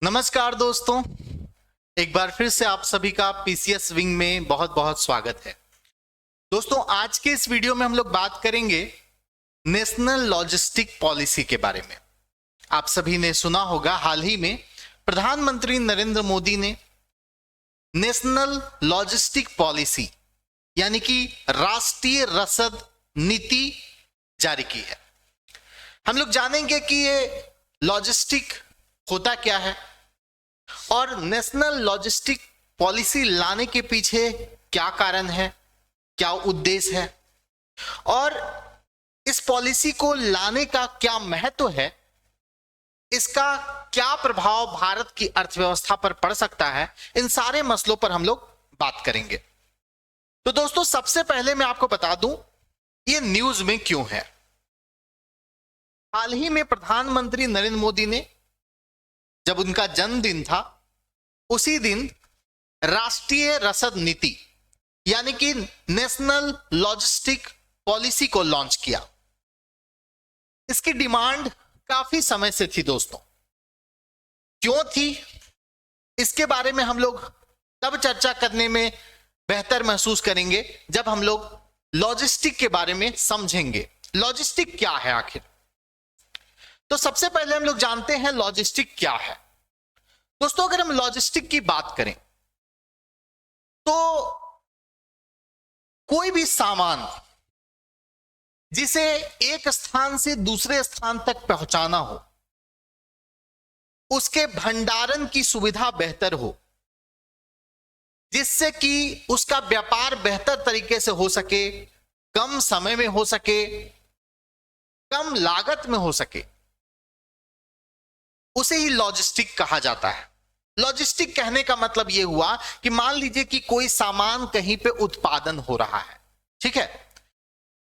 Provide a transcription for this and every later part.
नमस्कार दोस्तों, एक बार फिर से आप सभी का पीसीएस विंग में बहुत बहुत स्वागत है। दोस्तों, आज के इस वीडियो में हम लोग बात करेंगे नेशनल लॉजिस्टिक पॉलिसी के बारे में। आप सभी ने सुना होगा, हाल ही में प्रधानमंत्री नरेंद्र मोदी ने नेशनल लॉजिस्टिक पॉलिसी यानी कि राष्ट्रीय रसद नीति जारी की है। हम लोग जानेंगे कि ये लॉजिस्टिक होता क्या है और नेशनल लॉजिस्टिक पॉलिसी लाने के पीछे क्या कारण है, क्या उद्देश्य है और इस पॉलिसी को लाने का क्या महत्व है, इसका क्या प्रभाव भारत की अर्थव्यवस्था पर पड़ सकता है। इन सारे मसलों पर हम लोग बात करेंगे। तो दोस्तों, सबसे पहले मैं आपको बता दूं ये न्यूज में क्यों है। हाल ही में प्रधानमंत्री नरेंद्र मोदी ने, जब उनका जन्मदिन था, उसी दिन राष्ट्रीय रसद नीति यानी कि नेशनल लॉजिस्टिक पॉलिसी को लॉन्च किया। इसकी डिमांड काफी समय से थी दोस्तों। क्यों थी, इसके बारे में हम लोग तब चर्चा करने में बेहतर महसूस करेंगे जब हम लोग लॉजिस्टिक के बारे में समझेंगे। लॉजिस्टिक क्या है आखिर? तो सबसे पहले हम लोग जानते हैं लॉजिस्टिक क्या है। दोस्तों, अगर हम लॉजिस्टिक की बात करें तो कोई भी सामान जिसे एक स्थान से दूसरे स्थान तक पहुंचाना हो, उसके भंडारण की सुविधा बेहतर हो, जिससे कि उसका व्यापार बेहतर तरीके से हो सके, कम समय में हो सके, कम लागत में हो सके, उसे ही लॉजिस्टिक कहा जाता है। लॉजिस्टिक कहने का मतलब यह हुआ कि मान लीजिए कि कोई सामान कहीं पे उत्पादन हो रहा है, ठीक है,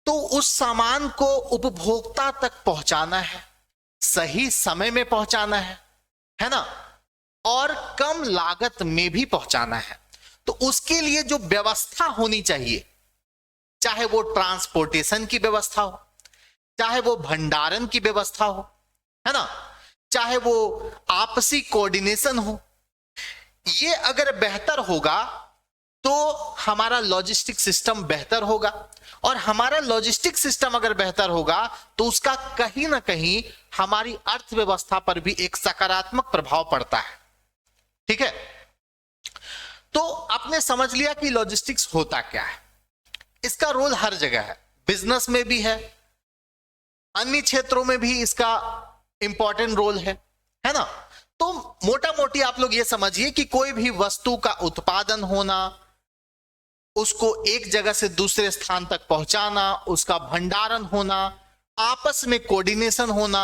तो उस सामान को उपभोक्ता तक पहुंचाना है, सही समय में पहुंचाना है ना, और कम लागत में भी पहुंचाना है। तो उसके लिए जो व्यवस्था होनी चाहिए, चाहे वो ट्रांसपोर्टेशन की व्यवस्था हो, चाहे वो भंडारण की व्यवस्था हो, है ना, चाहे वो आपसी कोऑर्डिनेशन हो, ये अगर बेहतर होगा तो हमारा लॉजिस्टिक सिस्टम बेहतर होगा। और हमारा लॉजिस्टिक सिस्टम अगर बेहतर होगा तो उसका कहीं ना कहीं हमारी अर्थव्यवस्था पर भी एक सकारात्मक प्रभाव पड़ता है। ठीक है, तो आपने समझ लिया कि लॉजिस्टिक्स होता क्या है। इसका रोल हर जगह है, बिजनेस में भी है, अन्य क्षेत्रों में भी इसका इंपॉर्टेंट रोल है ना। तो मोटा मोटी आप लोग ये समझिए कि कोई भी वस्तु का उत्पादन होना, उसको एक जगह से दूसरे स्थान तक पहुंचाना, उसका भंडारण होना, आपस में कोऑर्डिनेशन होना,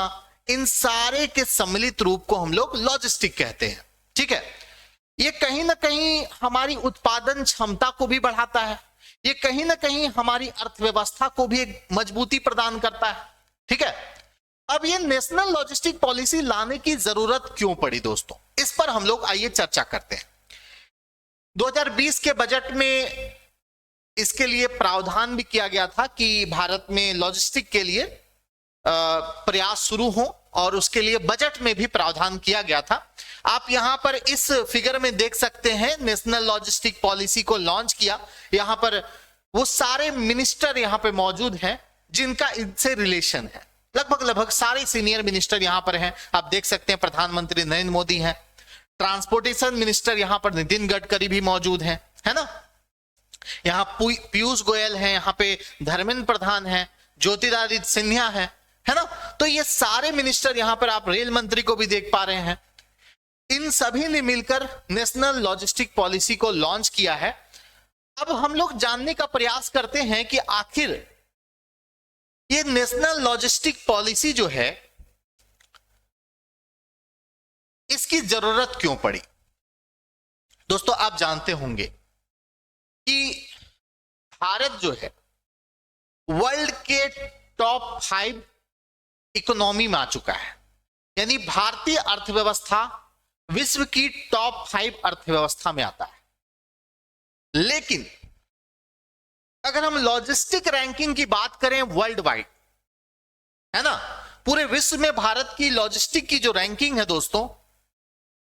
इन सारे के सम्मिलित रूप को हम लोग लॉजिस्टिक कहते हैं। ठीक है, ये कहीं ना कहीं हमारी उत्पादन क्षमता को भी बढ़ाता है, ये कहीं ना कहीं हमारी अर्थव्यवस्था को भी एक मजबूती प्रदान करता है। ठीक है, अब ये नेशनल लॉजिस्टिक पॉलिसी लाने की जरूरत क्यों पड़ी दोस्तों, इस पर हम लोग आइए चर्चा करते हैं। 2020 के बजट में इसके लिए प्रावधान भी किया गया था कि भारत में लॉजिस्टिक के लिए प्रयास शुरू हो, और उसके लिए बजट में भी प्रावधान किया गया था। आप यहां पर इस फिगर में देख सकते हैं, नेशनल लॉजिस्टिक पॉलिसी को लॉन्च किया। यहां पर वो सारे मिनिस्टर यहां पे मौजूद हैं जिनका इनसे रिलेशन है। लगभग सारे सीनियर मिनिस्टर यहां पर हैं। आप देख सकते हैं प्रधानमंत्री नरेंद्र मोदी हैं, ट्रांसपोर्टेशन मिनिस्टर यहां पर नितिन गडकरी भी मौजूद हैं, है ना, यहां पीयूष गोयल हैं, यहां पे धर्मेंद्र प्रधान हैं, ज्योतिरादित्य सिंधिया हैं, है ना। तो ये सारे मिनिस्टर, यहां पर आप रेल मंत्री को भी देख पा रहे हैं, इन सभी ने मिलकर नेशनल लॉजिस्टिक पॉलिसी को लॉन्च किया है। अब हम लोग जानने का प्रयास करते हैं कि आखिर ये नेशनल लॉजिस्टिक पॉलिसी जो है, इसकी जरूरत क्यों पड़ी। दोस्तों, आप जानते होंगे कि भारत जो है वर्ल्ड के टॉप 5 इकोनॉमी में आ चुका है, यानी भारतीय अर्थव्यवस्था विश्व की टॉप 5 अर्थव्यवस्था में आता है। लेकिन अगर हम लॉजिस्टिक रैंकिंग की बात करें वर्ल्ड वाइड, है ना, पूरे विश्व में भारत की लॉजिस्टिक की जो रैंकिंग है दोस्तों,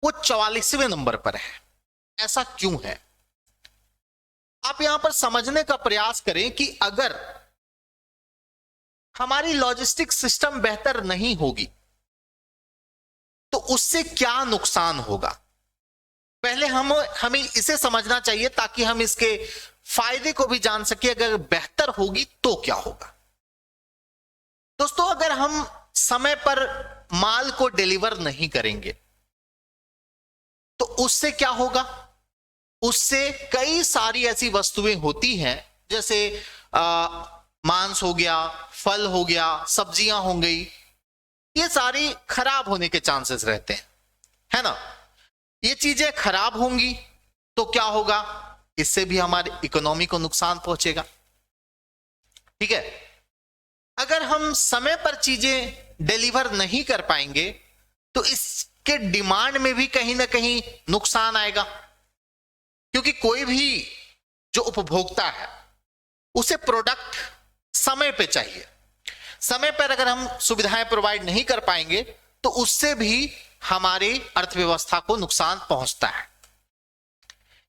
वो 44वें नंबर पर है। ऐसा क्यों है? आप यहां पर समझने का प्रयास करें कि अगर हमारी लॉजिस्टिक सिस्टम बेहतर नहीं होगी तो उससे क्या नुकसान होगा। पहले हमें इसे समझना चाहिए ताकि हम इसके फायदे को भी जान सके। अगर बेहतर होगी तो क्या होगा। दोस्तों, अगर हम समय पर माल को डिलीवर नहीं करेंगे तो उससे क्या होगा। उससे कई सारी ऐसी वस्तुएं होती हैं, जैसे मांस हो गया, फल हो गया, सब्जियां हो गई, ये सारी खराब होने के चांसेस रहते हैं, है ना। ये चीजें खराब होंगी तो क्या होगा, इससे भी हमारी इकोनॉमी को नुकसान पहुंचेगा। ठीक है, अगर हम समय पर चीजें डिलीवर नहीं कर पाएंगे तो इसके डिमांड में भी कहीं ना कहीं नुकसान आएगा, क्योंकि कोई भी जो उपभोक्ता है उसे प्रोडक्ट समय पे चाहिए। समय पर अगर हम सुविधाएं प्रोवाइड नहीं कर पाएंगे तो उससे भी हमारी अर्थव्यवस्था को नुकसान पहुंचता है।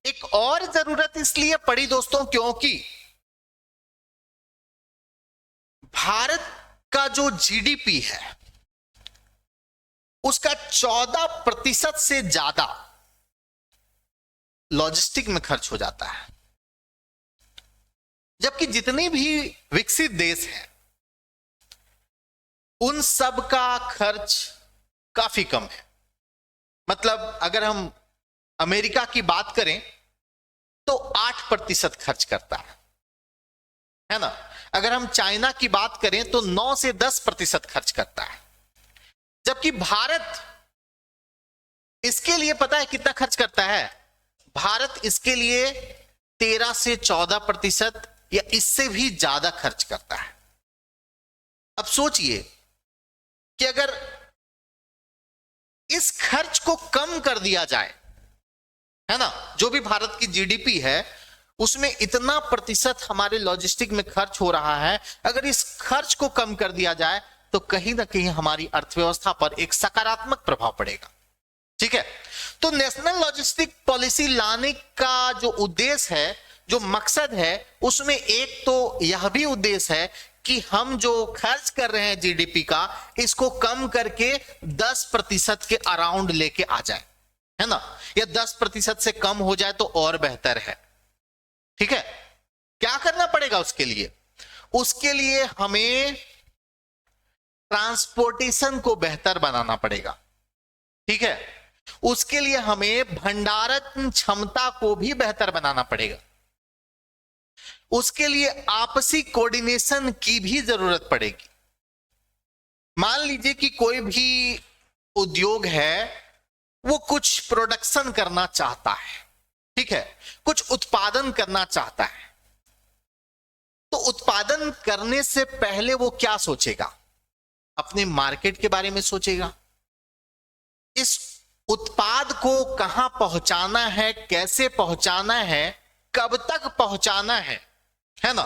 एक और जरूरत इसलिए पड़ी दोस्तों, क्योंकि भारत का जो जीडीपी है उसका 14% से ज्यादा लॉजिस्टिक में खर्च हो जाता है, जबकि जितने भी विकसित देश हैं उन सब का खर्च काफी कम है। मतलब अगर हम अमेरिका की बात करें तो 8% खर्च करता है ना। अगर हम चाइना की बात करें तो 9 से 10% खर्च करता है, जबकि भारत इसके लिए पता है कितना खर्च करता है। भारत इसके लिए 13 से 14% या इससे भी ज्यादा खर्च करता है। अब सोचिए कि अगर इस खर्च को कम कर दिया जाए, है ना, जो भी भारत की जीडीपी है उसमें इतना प्रतिशत हमारे लॉजिस्टिक में खर्च हो रहा है, अगर इस खर्च को कम कर दिया जाए तो कहीं ना कहीं हमारी अर्थव्यवस्था पर एक सकारात्मक प्रभाव पड़ेगा। ठीक है, तो नेशनल लॉजिस्टिक पॉलिसी लाने का जो उद्देश्य है, जो मकसद है, उसमें एक तो यह भी उद्देश्य है कि हम जो खर्च कर रहे हैं जीडीपी का, इसको कम करके 10% के अराउंड लेके आ जाए, है ना, या 10% से कम हो जाए तो और बेहतर है। ठीक है, क्या करना पड़ेगा उसके लिए? उसके लिए हमें ट्रांसपोर्टेशन को बेहतर बनाना पड़ेगा। ठीक है, उसके लिए हमें भंडारण क्षमता को भी बेहतर बनाना पड़ेगा। उसके लिए आपसी कोऑर्डिनेशन की भी जरूरत पड़ेगी। मान लीजिए कि कोई भी उद्योग है, वो कुछ प्रोडक्शन करना चाहता है, ठीक है, कुछ उत्पादन करना चाहता है, तो उत्पादन करने से पहले वो क्या सोचेगा? अपने मार्केट के बारे में सोचेगा। इस उत्पाद को कहां पहुंचाना है, कैसे पहुंचाना है, कब तक पहुंचाना है ना,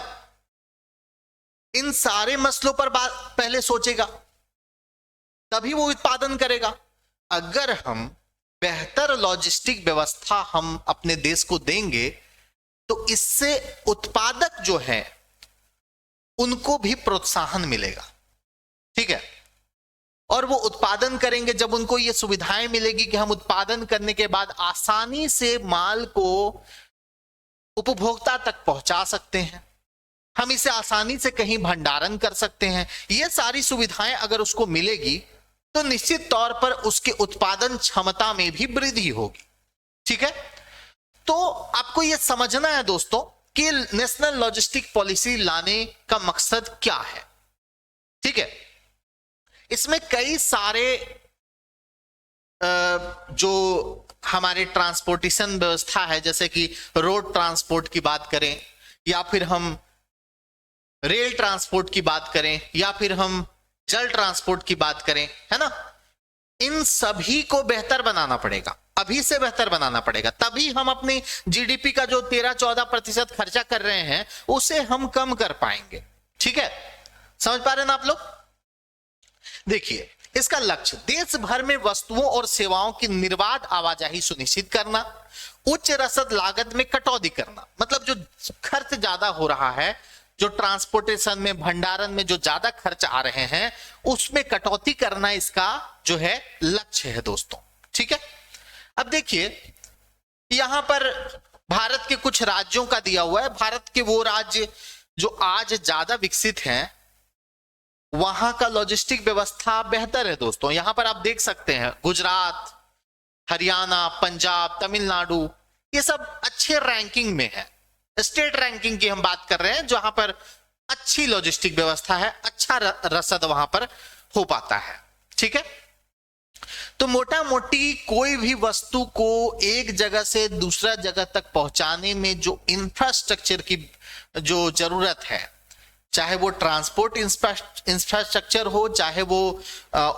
इन सारे मसलों पर पहले सोचेगा, तभी वो उत्पादन करेगा। अगर हम बेहतर लॉजिस्टिक व्यवस्था हम अपने देश को देंगे तो इससे उत्पादक जो है उनको भी प्रोत्साहन मिलेगा। ठीक है, और वो उत्पादन करेंगे जब उनको ये सुविधाएं मिलेगी कि हम उत्पादन करने के बाद आसानी से माल को उपभोक्ता तक पहुंचा सकते हैं, हम इसे आसानी से कहीं भंडारण कर सकते हैं। ये सारी सुविधाएं अगर उसको मिलेगी तो निश्चित तौर पर उसके उत्पादन क्षमता में भी वृद्धि होगी। ठीक है, तो आपको यह समझना है दोस्तों कि नेशनल लॉजिस्टिक पॉलिसी लाने का मकसद क्या है। ठीक है, इसमें कई सारे जो हमारे ट्रांसपोर्टेशन व्यवस्था है, जैसे कि रोड ट्रांसपोर्ट की बात करें, या फिर हम रेल ट्रांसपोर्ट की बात करें, या फिर हम जल ट्रांसपोर्ट की बात करें, है ना, इन सभी को बेहतर बनाना पड़ेगा, अभी से बेहतर बनाना पड़ेगा, तभी हम अपने जीडीपी का जो 13-14% खर्चा कर रहे हैं उसे हम कम कर पाएंगे। ठीक है, समझ पा रहे हैं ना आप लोग? देखिए, इसका लक्ष्य देश भर में वस्तुओं और सेवाओं की निर्बाध आवाजाही सुनिश्चित करना, उच्च रसद लागत में कटौती करना, मतलब जो खर्च ज्यादा हो रहा है, जो ट्रांसपोर्टेशन में, भंडारण में जो ज्यादा खर्च आ रहे हैं, उसमें कटौती करना इसका जो है लक्ष्य है दोस्तों। ठीक है, अब देखिए यहां पर भारत के कुछ राज्यों का दिया हुआ है। भारत के वो राज्य जो आज ज्यादा विकसित हैं, वहां का लॉजिस्टिक व्यवस्था बेहतर है दोस्तों। यहां पर आप देख सकते हैं गुजरात, हरियाणा, पंजाब, तमिलनाडु, ये सब अच्छे रैंकिंग में है। स्टेट रैंकिंग की हम बात कर रहे हैं, जहां पर अच्छी लॉजिस्टिक व्यवस्था है, अच्छा रसद वहां पर हो पाता है। ठीक है, तो मोटा मोटी कोई भी वस्तु को एक जगह से दूसरा जगह तक पहुंचाने में जो इंफ्रास्ट्रक्चर की जो जरूरत है, चाहे वो ट्रांसपोर्ट इंफ्रास्ट्रक्चर हो, चाहे वो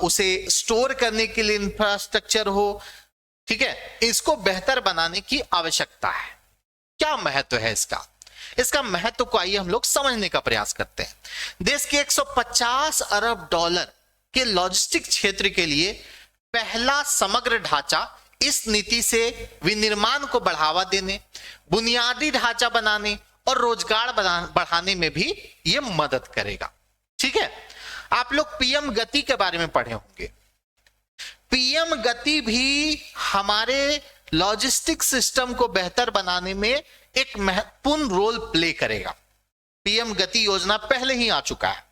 उसे स्टोर करने के लिए इंफ्रास्ट्रक्चर हो, ठीक है, इसको बेहतर बनाने की आवश्यकता है। क्या महत्व है इसका? इसका महत्व को आइए हम लोग समझने का प्रयास करते हैं। देश के 150 अरब डॉलर के लॉजिस्टिक क्षेत्र के लिए पहला समग्र ढांचा इस नीति से विनिर्माण को बढ़ावा देने, बुनियादी ढांचा बनाने और रोजगार बढ़ाने में भी यह मदद करेगा। ठीक है, आप लोग पीएम गति के बारे में पढ़े होंगे। पीएम गति भी हमारे लॉजिस्टिक सिस्टम को बेहतर बनाने में एक महत्वपूर्ण रोल प्ले करेगा। पीएम गति योजना पहले ही आ चुका है।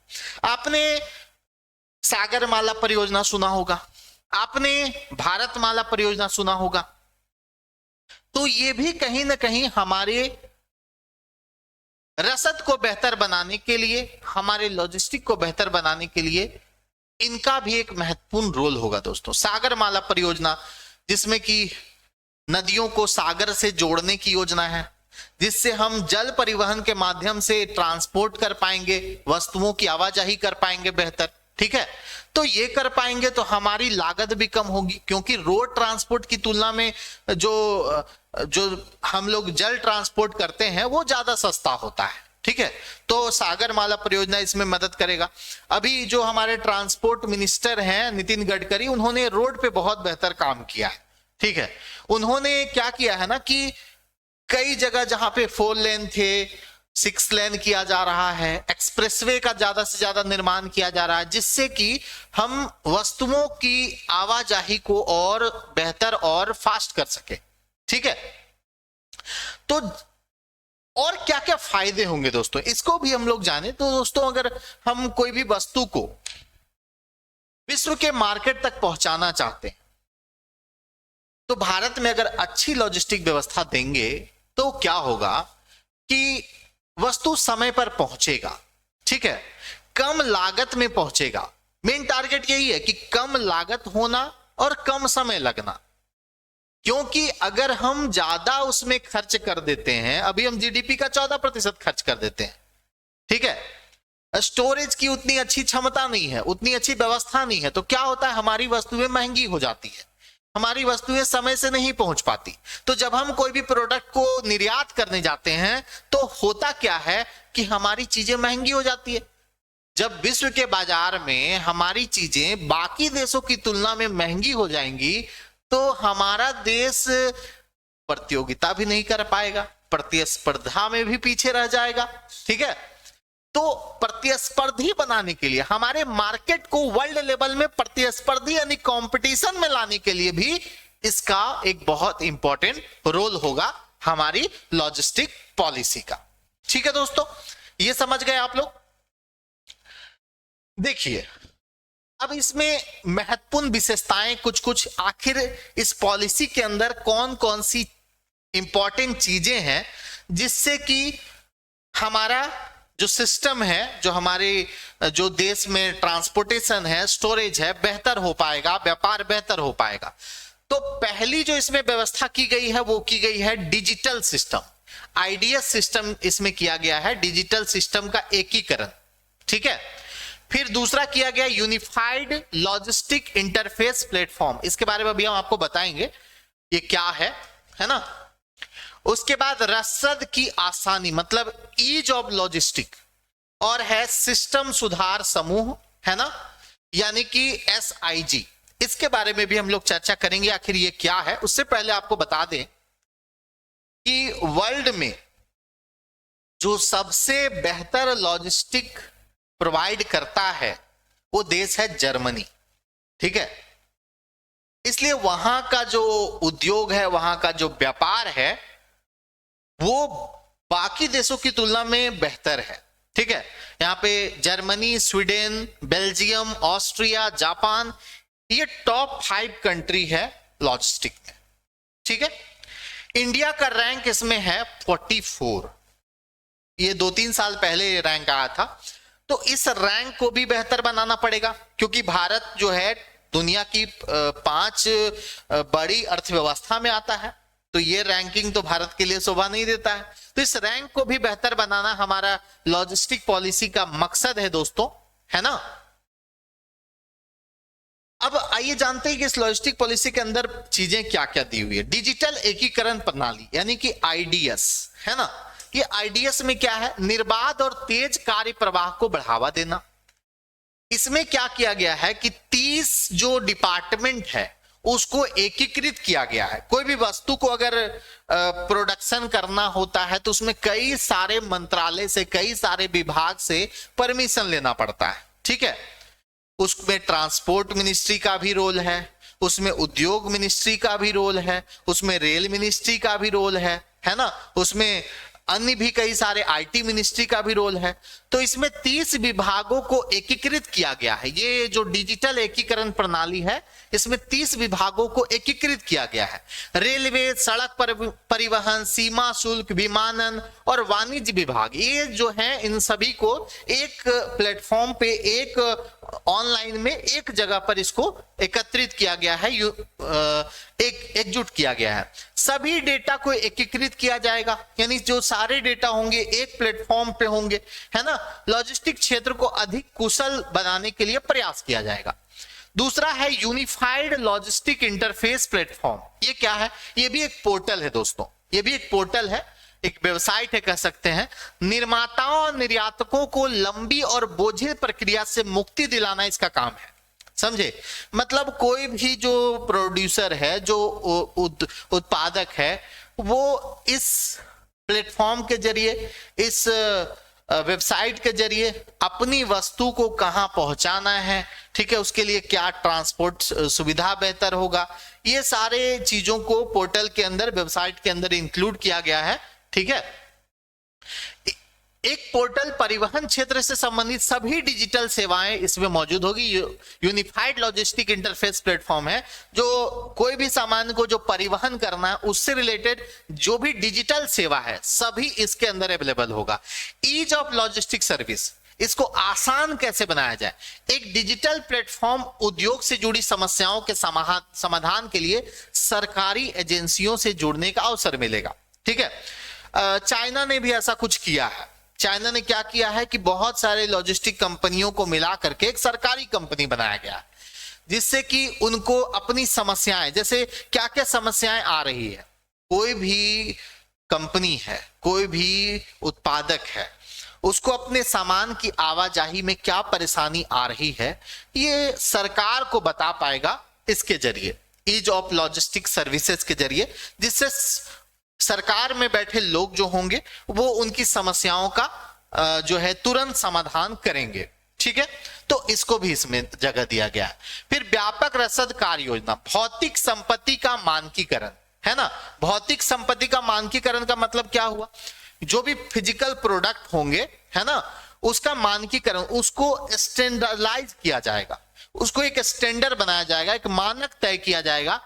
आपने सागरमाला परियोजना सुना होगा, आपने भारतमाला परियोजना सुना होगा। तो ये भी कहीं ना कहीं हमारे रसद को बेहतर बनाने के लिए, हमारे लॉजिस्टिक को बेहतर बनाने के लिए इनका भी एक महत्वपूर्ण रोल होगा दोस्तों। सागरमाला परियोजना, जिसमें कि नदियों को सागर से जोड़ने की योजना है, जिससे हम जल परिवहन के माध्यम से ट्रांसपोर्ट कर पाएंगे, वस्तुओं की आवाजाही कर पाएंगे बेहतर। ठीक है, तो ये कर पाएंगे तो हमारी लागत भी कम होगी, क्योंकि रोड ट्रांसपोर्ट की तुलना में जो हम लोग जल ट्रांसपोर्ट करते हैं वो ज्यादा सस्ता होता है। ठीक है, तो सागरमाला परियोजना इसमें मदद करेगा। अभी जो हमारे ट्रांसपोर्ट मिनिस्टर हैं नितिन गडकरी, उन्होंने रोड पे बहुत बेहतर काम किया है। ठीक है, उन्होंने क्या किया है ना कि कई जगह जहां पे 4 लेन थे, 6 लेन किया जा रहा है, एक्सप्रेसवे का ज्यादा से ज्यादा निर्माण किया जा रहा है, जिससे कि हम वस्तुओं की आवाजाही को और बेहतर और फास्ट कर सके। ठीक है, तो और क्या क्या फायदे होंगे दोस्तों, इसको भी हम लोग जाने। तो दोस्तों, अगर हम कोई भी वस्तु को विश्व के मार्केट तक पहुंचाना चाहते हैं, तो भारत में अगर अच्छी लॉजिस्टिक व्यवस्था देंगे तो क्या होगा कि वस्तु समय पर पहुंचेगा। ठीक है, कम लागत में पहुंचेगा। मेन टारगेट यही है कि कम लागत होना और कम समय लगना, क्योंकि अगर हम ज्यादा उसमें खर्च कर देते हैं, अभी हम जीडीपी का 14% खर्च कर देते हैं। ठीक है, स्टोरेज की उतनी अच्छी क्षमता नहीं है, उतनी अच्छी व्यवस्था नहीं है, तो क्या होता है, हमारी वस्तुएं महंगी हो जाती है, हमारी वस्तुएं समय से नहीं पहुंच पाती। तो जब हम कोई भी प्रोडक्ट को निर्यात करने जाते हैं तो होता क्या है कि हमारी चीजें महंगी हो जाती है। जब विश्व के बाजार में हमारी चीजें बाकी देशों की तुलना में महंगी हो जाएंगी, तो हमारा देश प्रतियोगिता भी नहीं कर पाएगा, प्रतिस्पर्धा में भी पीछे रह जाएगा। ठीक है, तो प्रतिस्पर्धी बनाने के लिए, हमारे मार्केट को वर्ल्ड लेवल में प्रतिस्पर्धी यानी कंपटीशन में लाने के लिए भी इसका एक बहुत इंपॉर्टेंट रोल होगा हमारी लॉजिस्टिक पॉलिसी का। ठीक है दोस्तों, ये समझ गए आप लोग। देखिए, अब इसमें महत्वपूर्ण विशेषताएं कुछ कुछ, आखिर इस पॉलिसी के अंदर कौन कौन सी इंपॉर्टेंट चीजें हैं जिससे कि हमारा जो सिस्टम है, जो हमारे जो देश में ट्रांसपोर्टेशन है, स्टोरेज है, बेहतर हो पाएगा, व्यापार बेहतर हो पाएगा। तो पहली जो इसमें व्यवस्था की गई है वो की गई है डिजिटल सिस्टम, आईडीएस सिस्टम इसमें किया गया है, डिजिटल सिस्टम का एकीकरण। ठीक है, फिर दूसरा किया गया यूनिफाइड लॉजिस्टिक इंटरफेस प्लेटफॉर्म, इसके बारे में अभी हम आपको बताएंगे ये क्या है ना। उसके बाद रसद की आसानी, मतलब ईज ऑफ लॉजिस्टिक, और है सिस्टम सुधार समूह, है ना। यानी कि SIG, इसके बारे में भी हम लोग चर्चा करेंगे आखिर ये क्या है। उससे पहले आपको बता दें कि वर्ल्ड में जो सबसे बेहतर लॉजिस्टिक प्रोवाइड करता है वो देश है जर्मनी, ठीक है। इसलिए वहां का जो उद्योग है, वहां का जो व्यापार है, वो बाकी देशों की तुलना में बेहतर है, ठीक है। यहाँ पे Germany, Sweden, Belgium, Austria, Japan, ये टॉप 5 कंट्री है लॉजिस्टिक में, ठीक है। इंडिया का रैंक इसमें है 44, ये 2-3 साल पहले रैंक आया था। तो इस रैंक को भी बेहतर बनाना पड़ेगा, क्योंकि भारत जो है दुनिया की 5 बड़ी अर्थव्यवस्था में आता है, तो ये रैंकिंग तो भारत के लिए शोभा नहीं देता है। तो इस रैंक को भी बेहतर बनाना हमारा लॉजिस्टिक पॉलिसी का मकसद है दोस्तों, है ना। अब आइए जानते हैं कि इस लॉजिस्टिक पॉलिसी के अंदर चीजें क्या क्या दी हुई है। डिजिटल एकीकरण प्रणाली यानी कि IDS, है ना। ये IDS में क्या है, निर्बाध और तेज कार्य प्रवाह को बढ़ावा देना। इसमें क्या किया गया है कि 30 जो डिपार्टमेंट है उसको एकीकृत किया गया है। कोई भी वस्तु को अगर प्रोडक्शन करना होता है तो उसमें कई सारे मंत्रालय से, कई सारे विभाग से परमिशन लेना पड़ता है, ठीक है। उसमें ट्रांसपोर्ट मिनिस्ट्री का भी रोल है, उसमें उद्योग मिनिस्ट्री का भी रोल है, उसमें रेल मिनिस्ट्री का भी रोल है ना, उसमें अन्य भी कई सारे IT मिनिस्ट्री का भी रोल है। तो इसमें 30 विभागों को एकीकृत किया गया है। ये जो डिजिटल एकीकरण प्रणाली है, इसमें 30 विभागों को एकीकृत किया गया है। रेलवे, सड़क परिवहन, सीमा शुल्क, विमानन और वाणिज्य विभाग, ये जो है इन सभी को एक प्लेटफॉर्म पे, एक ऑनलाइन में एक जगह पर इसको एकत्रित किया गया है, एकजुट किया गया है। सभी डेटा को एकीकृत किया जाएगा, यानी जो सारे डेटा होंगे एक प्लेटफॉर्म पे होंगे, है ना। लॉजिस्टिक क्षेत्र को अधिक कुशल बनाने के लिए प्रयास किया जाएगा। दूसरा है यूनिफाइड लॉजिस्टिक इंटरफेस प्लेटफॉर्म। ये क्या है, ये भी एक पोर्टल है दोस्तों, ये भी एक पोर्टल है, एक वेबसाइट है कह सकते हैं। निर्माताओं और निर्यातकों को लंबी और बोझिल प्रक्रिया से मुक्ति दिलाना इसका काम है, समझे। मतलब कोई भी जो प्रोड्यूसर है, जो उत्पादक है, वो इस प्लेटफॉर्म के जरिए, इस वेबसाइट के जरिए अपनी वस्तु को कहां पहुंचाना है, ठीक है, उसके लिए क्या ट्रांसपोर्ट सुविधा बेहतर होगा, ये सारे चीजों को पोर्टल के अंदर, वेबसाइट के अंदर इंक्लूड किया गया है, ठीक है। एक पोर्टल परिवहन क्षेत्र से संबंधित सभी डिजिटल सेवाएं इसमें मौजूद होगी। यूनिफाइड लॉजिस्टिक इंटरफेस प्लेटफॉर्म है, जो कोई भी सामान को जो परिवहन करना है उससे रिलेटेड जो भी डिजिटल सेवा है सभी इसके अंदर अवेलेबल होगा। ईज ऑफ लॉजिस्टिक सर्विस, इसको आसान कैसे बनाया जाए। एक डिजिटल प्लेटफॉर्म उद्योग से जुड़ी समस्याओं के समाधान के लिए सरकारी एजेंसियों से जुड़ने का अवसर मिलेगा, ठीक है। चाइना ने भी ऐसा कुछ किया है। चाइना ने क्या किया है कि बहुत सारे लॉजिस्टिक कंपनियों को मिला करके एक सरकारी कंपनी बनाया गया, जिससे कि उनको अपनी समस्याएं, जैसे क्या क्या समस्याएं आ रही है, कोई भी कंपनी है, कोई भी उत्पादक है, उसको अपने सामान की आवाजाही में क्या परेशानी आ रही है, ये सरकार को बता पाएगा इसके जरिए, ईज ऑफ लॉजिस्टिक सर्विसेज के जरिए, जिससे सरकार में बैठे लोग जो होंगे वो उनकी समस्याओं का जो है तुरंत समाधान करेंगे, ठीक है। तो इसको भी इसमें जगह दिया गया है। फिर व्यापक रसद कार्य योजना, भौतिक संपत्ति का मानकीकरण, है ना। भौतिक संपत्ति का मानकीकरण का मतलब क्या हुआ, जो भी फिजिकल प्रोडक्ट होंगे, है ना, उसका मानकीकरण, उसको स्टैंडर्डाइज किया जाएगा, उसको एक स्टैंडर्ड बनाया जाएगा, एक मानक तय किया जाएगा।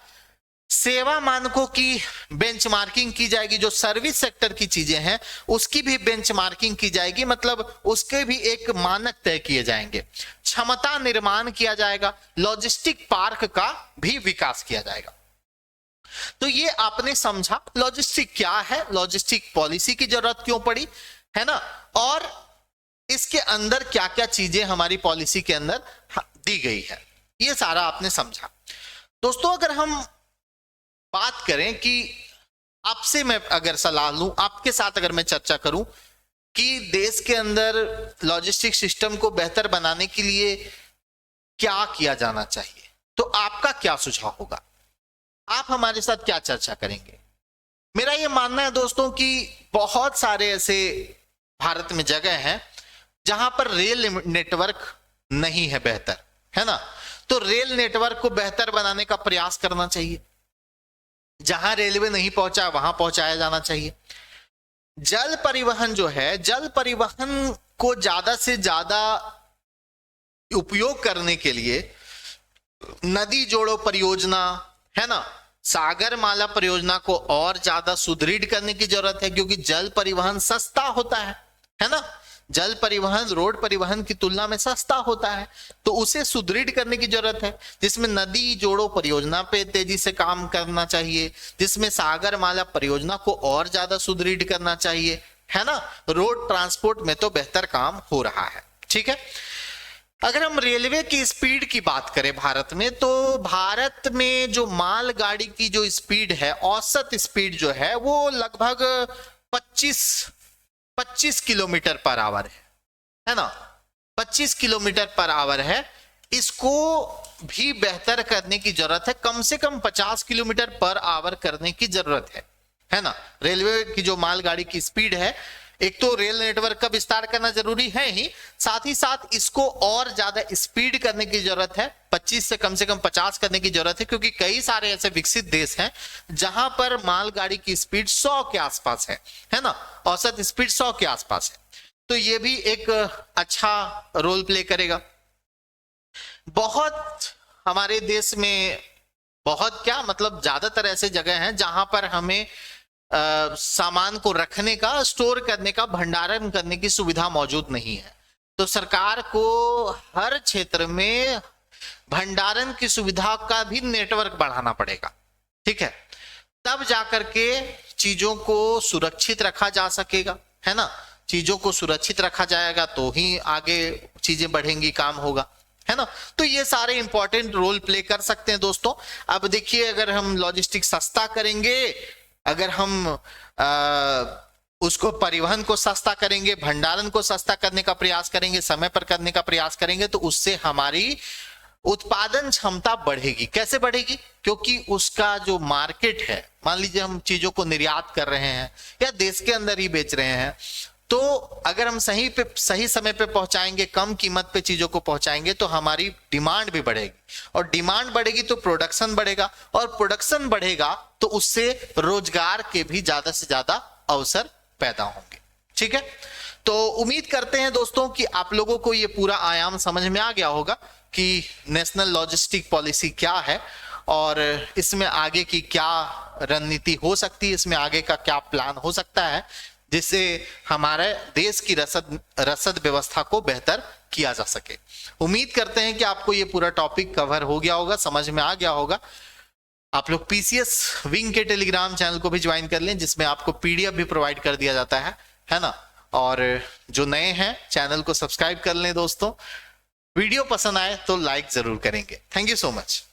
सेवा मानकों की बेंचमार्किंग की जाएगी, जो सर्विस सेक्टर की चीजें हैं उसकी भी बेंचमार्किंग की जाएगी, मतलब उसके भी एक मानक तय किए जाएंगे। क्षमता निर्माण किया जाएगा, लॉजिस्टिक पार्क का भी विकास किया जाएगा। तो ये आपने समझा लॉजिस्टिक क्या है, लॉजिस्टिक पॉलिसी की जरूरत क्यों पड़ी, है ना, और इसके अंदर क्या क्या चीजें हमारी पॉलिसी के अंदर दी गई है, ये सारा आपने समझा। दोस्तों अगर हम बात करें कि आपसे मैं अगर सलाह लूं, आपके साथ अगर मैं चर्चा करूं कि देश के अंदर लॉजिस्टिक सिस्टम को बेहतर बनाने के लिए क्या किया जाना चाहिए, तो आपका क्या सुझाव होगा? आप हमारे साथ क्या चर्चा करेंगे? मेरा यह मानना है दोस्तों कि बहुत सारे ऐसे भारत में जगह हैं जहां पर रेल नेटवर्क नहीं है बेहतर, है ना। तो रेल नेटवर्क को बेहतर बनाने का प्रयास करना चाहिए। जहां रेलवे नहीं पहुंचा वहां पहुंचाया जाना चाहिए। जल परिवहन जो है, जल परिवहन को ज्यादा से ज्यादा उपयोग करने के लिए नदी जोड़ो परियोजना, है ना, सागर माला परियोजना को और ज्यादा सुदृढ़ करने की जरूरत है, क्योंकि जल परिवहन सस्ता होता है ना। जल परिवहन रोड परिवहन की तुलना में सस्ता होता है, तो उसे सुदृढ़ करने की जरूरत है, जिसमें नदी जोड़ो परियोजना पे तेजी से काम करना चाहिए, जिसमें सागर माला परियोजना को और ज्यादा सुदृढ़ करना चाहिए, है ना। रोड ट्रांसपोर्ट में तो बेहतर काम हो रहा है, ठीक है। अगर हम रेलवे की स्पीड की बात करें भारत में, तो भारत में जो मालगाड़ी की जो स्पीड है, औसत स्पीड जो है वो लगभग 25 किलोमीटर पर आवर है ना, 25 किलोमीटर पर आवर है। इसको भी बेहतर करने की जरूरत है, कम से कम 50 किलोमीटर पर आवर करने की जरूरत है ना। रेलवे की जो मालगाड़ी की स्पीड है, एक तो रेल नेटवर्क का विस्तार करना जरूरी है ही, साथ ही साथ इसको और ज्यादा स्पीड करने की जरूरत है, 25 से कम 50 करने की जरूरत है, क्योंकि कई सारे ऐसे विकसित देश हैं जहां पर मालगाड़ी की स्पीड 100 के आसपास है ना, औसत स्पीड 100 के आसपास है। तो ये भी एक अच्छा रोल प्ले करेगा। बहुत हमारे देश में बहुत क्या मतलब ज्यादातर ऐसे जगह हैं जहां पर हमें सामान को रखने का, स्टोर करने का, भंडारण करने की सुविधा मौजूद नहीं है। तो सरकार को हर क्षेत्र में भंडारण की सुविधा का भी नेटवर्क बढ़ाना पड़ेगा, ठीक है। तब जाकर के चीजों को सुरक्षित रखा जा सकेगा, है ना। चीजों को सुरक्षित रखा जाएगा तो ही आगे चीजें बढ़ेंगी, काम होगा, है ना। तो ये सारे इंपॉर्टेंट रोल प्ले कर सकते हैं दोस्तों। अब देखिए, अगर हम लॉजिस्टिक सस्ता करेंगे, अगर हम उसको परिवहन को सस्ता करेंगे, भंडारण को सस्ता करने का प्रयास करेंगे, समय पर करने का प्रयास करेंगे, तो उससे हमारी उत्पादन क्षमता बढ़ेगी। कैसे बढ़ेगी? क्योंकि उसका जो मार्केट है, मान लीजिए हम चीजों को निर्यात कर रहे हैं या देश के अंदर ही बेच रहे हैं, तो अगर हम सही समय पे पहुंचाएंगे, कम कीमत पे चीजों को पहुंचाएंगे, तो हमारी डिमांड भी बढ़ेगी, और डिमांड बढ़ेगी तो प्रोडक्शन बढ़ेगा, और प्रोडक्शन बढ़ेगा तो उससे रोजगार के भी ज्यादा से ज्यादा अवसर पैदा होंगे, ठीक है। तो उम्मीद करते हैं दोस्तों कि आप लोगों को ये पूरा आयाम समझ में आ गया होगा कि नेशनल लॉजिस्टिक पॉलिसी क्या है और इसमें आगे की क्या रणनीति हो सकती है, इसमें आगे का क्या प्लान हो सकता है, जिससे हमारे देश की रसद व्यवस्था को बेहतर किया जा सके। उम्मीद करते हैं कि आपको ये पूरा टॉपिक कवर हो गया होगा, समझ में आ गया होगा। आप लोग पीसीएस विंग के टेलीग्राम चैनल को भी ज्वाइन कर लें, जिसमें आपको पीडीएफ भी प्रोवाइड कर दिया जाता है ना। और जो नए हैं चैनल को सब्सक्राइब कर लें दोस्तों। वीडियो पसंद आए तो लाइक जरूर करेंगे। Thank you so much.